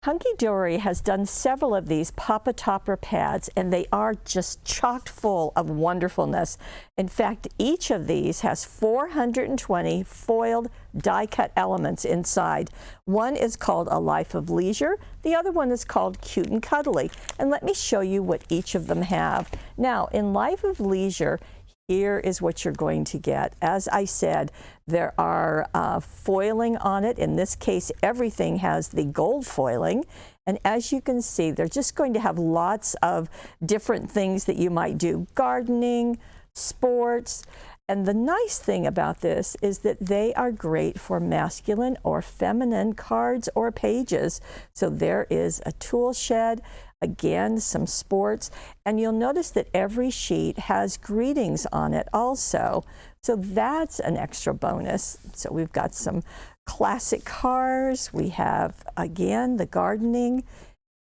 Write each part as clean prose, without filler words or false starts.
Hunkydory has done several of these Papa Topper pads, and they are just chock full of wonderfulness. In fact, each of these has 420 foiled die-cut elements inside. One is called A Life of Leisure. The other one is called Cute and Cuddly. And let me show you what each of them have. Now, in Life of Leisure, here is what you're going to get. As I said, there are foiling on it. In this case, everything has the gold foiling. And as you can see, they're just going to have lots of different things that you might do. Gardening, sports. And the nice thing about this is that they are great for masculine or feminine cards or pages. So there is a tool shed. Again, some sports, and you'll notice that every sheet has greetings on it also. So that's an extra bonus. So we've got some classic cars. We have, again, the gardening,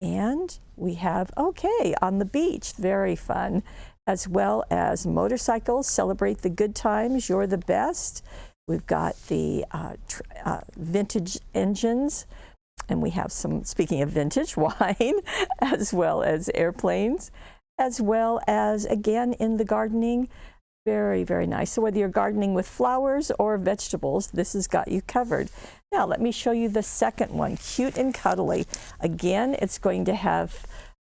and we have, okay, on the beach, very fun, as well as motorcycles, celebrate the good times, you're the best. We've got the vintage engines. And we have some, speaking of vintage, wine, as well as airplanes, as well as, again, in the gardening, very, very nice. So whether you're gardening with flowers or vegetables, this has got you covered. Now, let me show you the second one, Cute and Cuddly. Again, it's going to have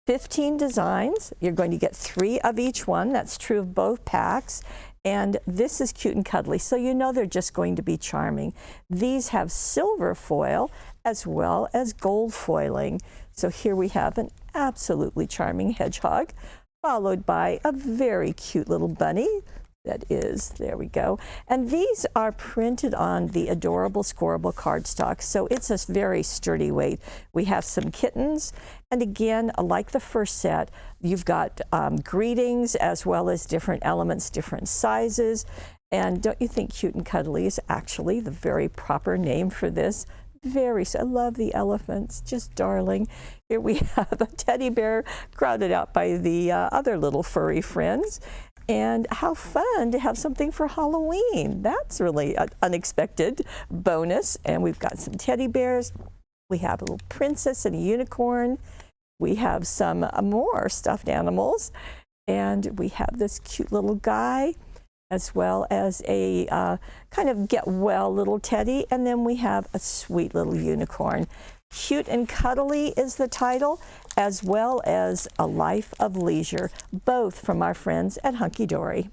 15 designs. You're going to get 3 of each one. That's true of both packs. And this is Cute and Cuddly, so you know they're just going to be charming. These have silver foil as well as gold foiling. So here we have an absolutely charming hedgehog, followed by a very cute little bunny. That is, there we go. And these are printed on the adorable scoreable cardstock, so it's a very sturdy weight. We have some kittens, and again, like the first set, you've got greetings as well as different elements, different sizes. And don't you think Cute and Cuddly is actually the very proper name for this? I love the elephants, just darling. Here we have a teddy bear crowded out by the other little furry friends. And how fun to have something for Halloween. That's really an unexpected bonus. And we've got some teddy bears. We have a little princess and a unicorn. We have some more stuffed animals. And we have this cute little guy, as well as a kind of get well little teddy. And then we have a sweet little unicorn. Cute and Cuddly is the title, as well as A Life of Leisure, both from our friends at Hunkydory.